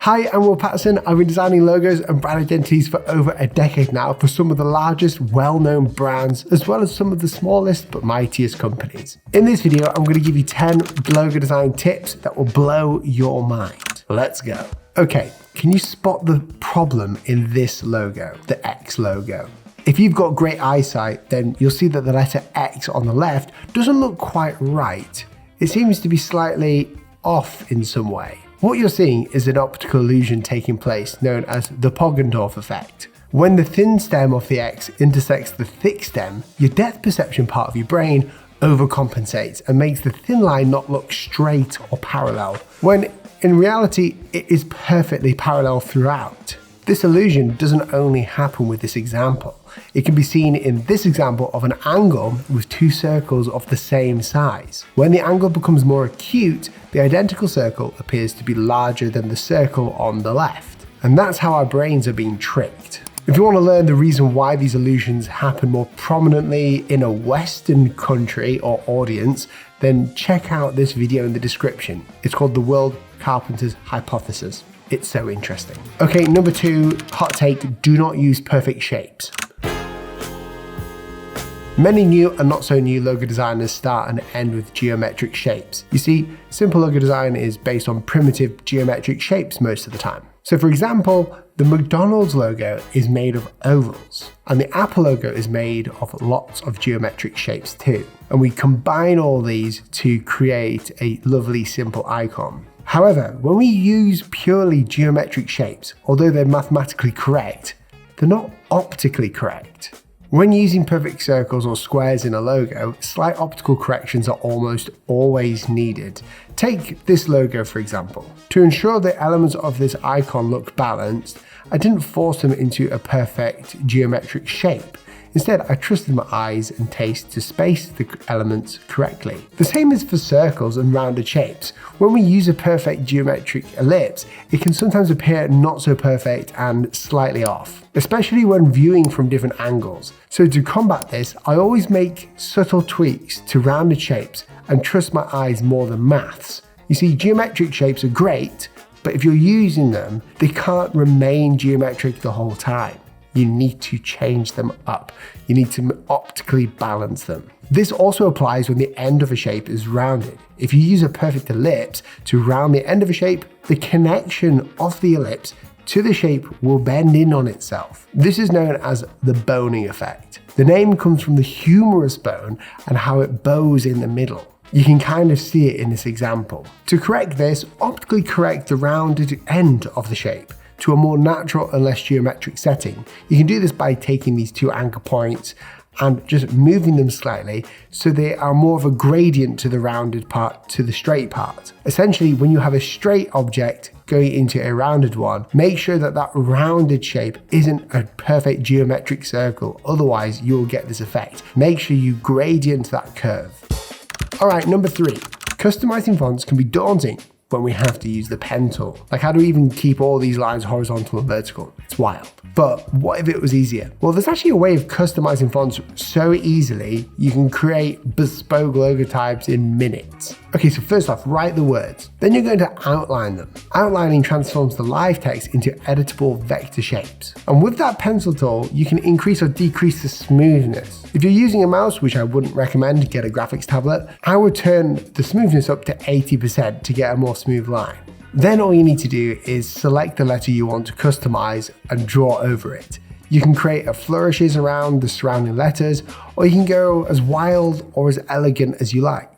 Hi, I'm Paterson. I've been designing logos and brand identities for over a decade now for some of the largest well-known brands, as well as some of the smallest but mightiest companies. In this video, I'm going to give you 10 logo design tips that will blow your mind. Let's go. Okay, can you spot the problem in this logo, the X logo? If you've got great eyesight, then you'll see that the letter X on the left doesn't look quite right. It seems to be slightly off in some way. What you're seeing is an optical illusion taking place known as the Poggendorff effect. When the thin stem of the X intersects the thick stem, your depth perception part of your brain overcompensates and makes the thin line not look straight or parallel, when in reality it is perfectly parallel throughout. This illusion doesn't only happen with this example. It can be seen in this example of an angle with two circles of the same size. When the angle becomes more acute, the identical circle appears to be larger than the circle on the left. And that's how our brains are being tricked. If you want to learn the reason why these illusions happen more prominently in a Western country or audience, then check out this video in the description. It's called the World Carpenter's Hypothesis. It's so interesting. Okay, number 2, hot take, do not use perfect shapes. Many new and not so new logo designers start and end with geometric shapes. You see, simple logo design is based on primitive geometric shapes most of the time. So for example, the McDonald's logo is made of ovals, and the Apple logo is made of lots of geometric shapes too. And we combine all these to create a lovely simple icon. However, when we use purely geometric shapes, although they're mathematically correct, they're not optically correct. When using perfect circles or squares in a logo, slight optical corrections are almost always needed. Take this logo for example. To ensure the elements of this icon look balanced, I didn't force them into a perfect geometric shape. Instead, I trusted my eyes and taste to space the elements correctly. The same is for circles and rounded shapes. When we use a perfect geometric ellipse, it can sometimes appear not so perfect and slightly off, especially when viewing from different angles. So to combat this, I always make subtle tweaks to rounded shapes and trust my eyes more than maths. You see, geometric shapes are great, but if you're using them, they can't remain geometric the whole time. You need to change them up. You need to optically balance them. This also applies when the end of a shape is rounded. If you use a perfect ellipse to round the end of a shape, the connection of the ellipse to the shape will bend in on itself. This is known as the boning effect. The name comes from the humerus bone and how it bows in the middle. You can kind of see it in this example. To correct this, optically correct the rounded end of the shape to a more natural and less geometric setting. You can do this by taking these two anchor points and just moving them slightly so they are more of a gradient to the rounded part to the straight part. Essentially, when you have a straight object going into a rounded one, make sure that that rounded shape isn't a perfect geometric circle, otherwise you will get this effect. Make sure you gradient that curve. Alright, number 3, customizing fonts can be daunting when we have to use the pen tool. Like, how do we even keep all these lines horizontal and vertical? It's wild. But what if it was easier? Well, there's actually a way of customizing fonts so easily, you can create bespoke logotypes in minutes. Okay, so first off, write the words. Then you're going to outline them. Outlining transforms the live text into editable vector shapes. And with that pencil tool, you can increase or decrease the smoothness. If you're using a mouse, which I wouldn't recommend, get a graphics tablet, I would turn the smoothness up to 80% to get a more smooth line. Then all you need to do is select the letter you want to customize and draw over it. You can create a flourishes around the surrounding letters, or you can go as wild or as elegant as you like.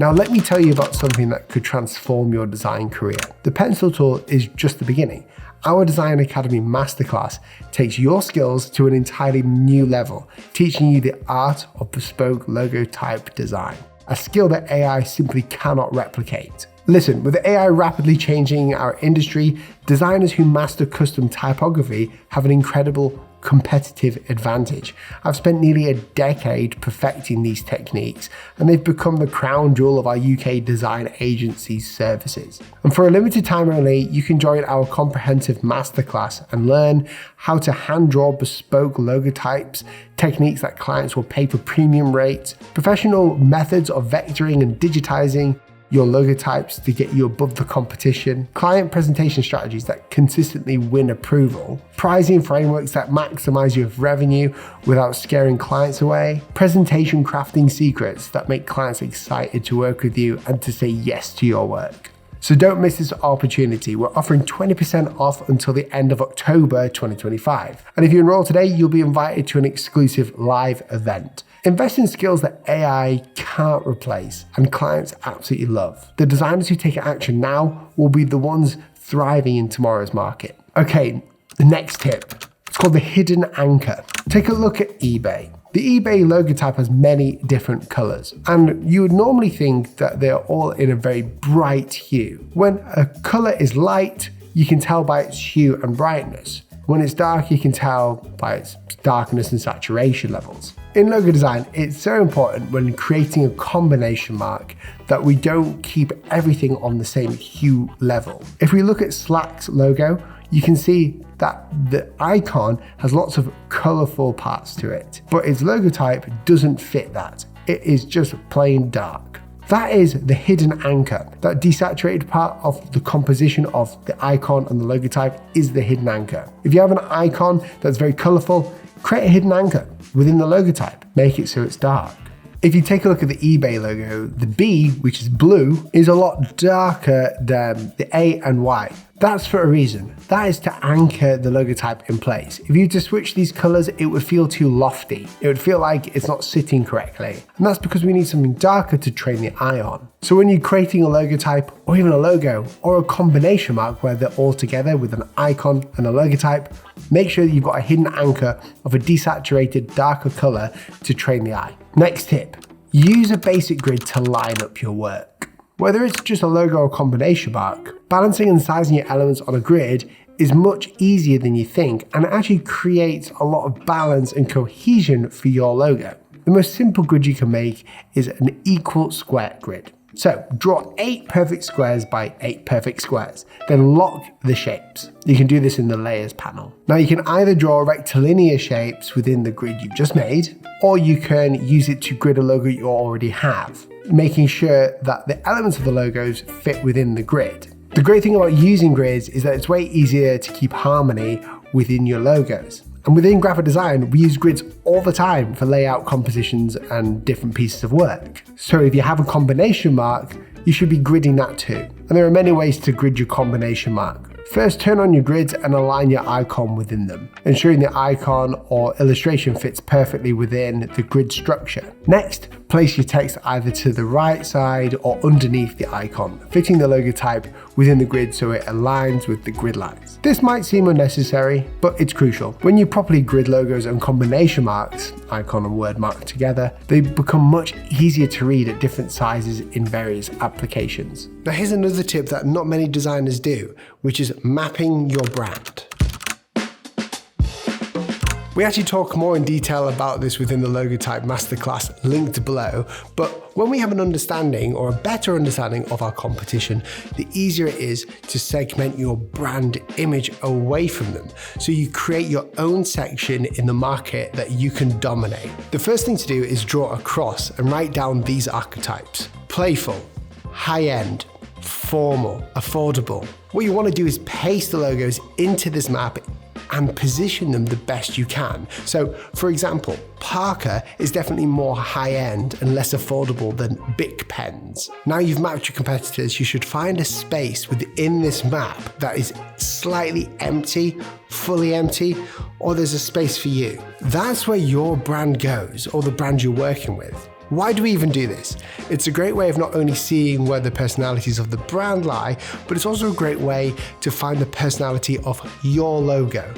Now let me tell you about something that could transform your design career. The pencil tool is just the beginning. Our Design Academy Masterclass takes your skills to an entirely new level, teaching you the art of bespoke logotype design, a skill that AI simply cannot replicate. Listen, with AI rapidly changing our industry, designers who master custom typography have an incredible competitive advantage. I've spent nearly a decade perfecting these techniques, and they've become the crown jewel of our UK design agency's services. And for a limited time only, you can join our comprehensive masterclass and learn how to hand draw bespoke logotypes, techniques that clients will pay for premium rates, professional methods of vectoring and digitizing, your logotypes to get you above the competition, client presentation strategies that consistently win approval, pricing frameworks that maximize your revenue without scaring clients away, presentation crafting secrets that make clients excited to work with you and to say yes to your work. So don't miss this opportunity. We're offering 20% off until the end of October 2025. And if you enroll today, you'll be invited to an exclusive live event. Invest in skills that AI can't replace and clients absolutely love. The designers who take action now will be the ones thriving in tomorrow's market. Okay, the next tip. It's called the hidden anchor. Take a look at eBay. The eBay logotype has many different colors, and you would normally think that they're all in a very bright hue. When a color is light, you can tell by its hue and brightness. When it's dark, you can tell by its darkness and saturation levels. In logo design, it's so important when creating a combination mark that we don't keep everything on the same hue level. If we look at Slack's logo, you can see that the icon has lots of colorful parts to it, but its logotype doesn't fit that. It is just plain dark. That is the hidden anchor. That desaturated part of the composition of the icon and the logotype is the hidden anchor. If you have an icon that's very colorful, create a hidden anchor within the logotype. Make it so it's dark. If you take a look at the eBay logo, the B, which is blue, is a lot darker than the A and Y. That's for a reason. That is to anchor the logotype in place. If you were to switch these colors, it would feel too lofty. It would feel like it's not sitting correctly. And that's because we need something darker to train the eye on. So when you're creating a logotype, or even a logo, or a combination mark where they're all together with an icon and a logotype, make sure that you've got a hidden anchor of a desaturated, darker color to train the eye. Next tip, use a basic grid to line up your work. Whether it's just a logo or combination mark, balancing and sizing your elements on a grid is much easier than you think, and it actually creates a lot of balance and cohesion for your logo. The most simple grid you can make is an equal square grid. So draw 8 perfect squares by 8 perfect squares, then lock the shapes. You can do this in the layers panel. Now you can either draw rectilinear shapes within the grid you've just made, or you can use it to grid a logo you already have, making sure that the elements of the logos fit within the grid. The great thing about using grids is that it's way easier to keep harmony within your logos. And within graphic design, we use grids all the time for layout compositions and different pieces of work. So if you have a combination mark, you should be gridding that too. And there are many ways to grid your combination mark. First, turn on your grids and align your icon within them, ensuring the icon or illustration fits perfectly within the grid structure. Next, place your text either to the right side or underneath the icon, fitting the logotype within the grid so it aligns with the grid lines. This might seem unnecessary, but it's crucial. When you properly grid logos and combination marks, icon and word mark together, they become much easier to read at different sizes in various applications. Now here's another tip that not many designers do, which is mapping your brand. We actually talk more in detail about this within the Logotype Masterclass linked below, but when we have an understanding or a better understanding of our competition, the easier it is to segment your brand image away from them, so you create your own section in the market that you can dominate. The first thing to do is draw a cross and write down these archetypes: playful, high-end, formal, affordable. What you want to do is paste the logos into this map and position them the best you can. So, for example, Parker is definitely more high-end and less affordable than Bic pens. Now you've mapped your competitors, you should find a space within this map that is slightly empty, fully empty, or there's a space for you. That's where your brand goes, or the brand you're working with. Why do we even do this? It's a great way of not only seeing where the personalities of the brand lie, but it's also a great way to find the personality of your logo.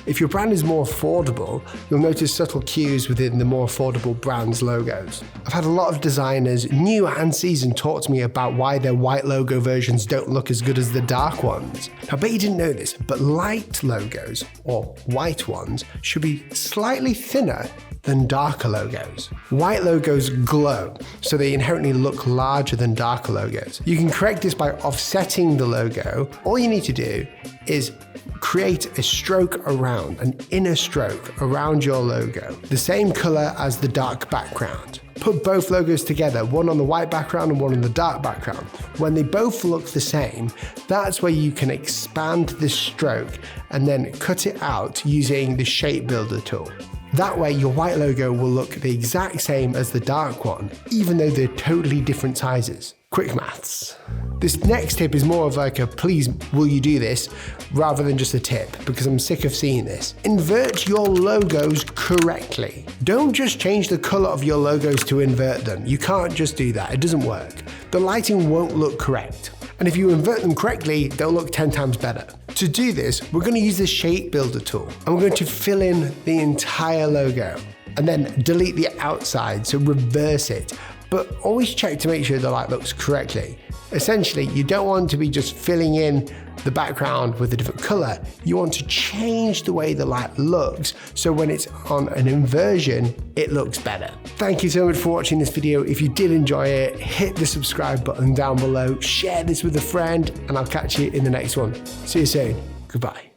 If your brand is more affordable, you'll notice subtle cues within the more affordable brand's logos. I've had a lot of designers, new and seasoned, talk to me about why their white logo versions don't look as good as the dark ones. I bet you didn't know this, but light logos, or white ones, should be slightly thinner than darker logos. White logos glow, so they inherently look larger than darker logos. You can correct this by offsetting the logo. All you need to do is create a stroke around, an inner stroke around your logo, the same color as the dark background. put both logos together, one on the white background and one on the dark background. When they both look the same, that's where you can expand the stroke and then cut it out using the shape builder tool. That way your white logo will look the exact same as the dark one, even though they're totally different sizes. Quick maths. This next tip is more of like a please will you do this rather than just a tip, because I'm sick of seeing this. Invert your logos correctly. Don't just change the color of your logos to invert them. You can't just do that, it doesn't work. The lighting won't look correct. And if you invert them correctly, they'll look 10 times better. To do this, we're going to use the shape builder tool and we're going to fill in the entire logo and then delete the outside, so reverse it. But always check to make sure the light looks correctly. Essentially, you don't want to be just filling in the background with a different color. You want to change the way the light looks, so when it's on an inversion, it looks better. Thank you so much for watching this video. If you did enjoy it, hit the subscribe button down below, share this with a friend, and I'll catch you in the next one. See you soon. Goodbye.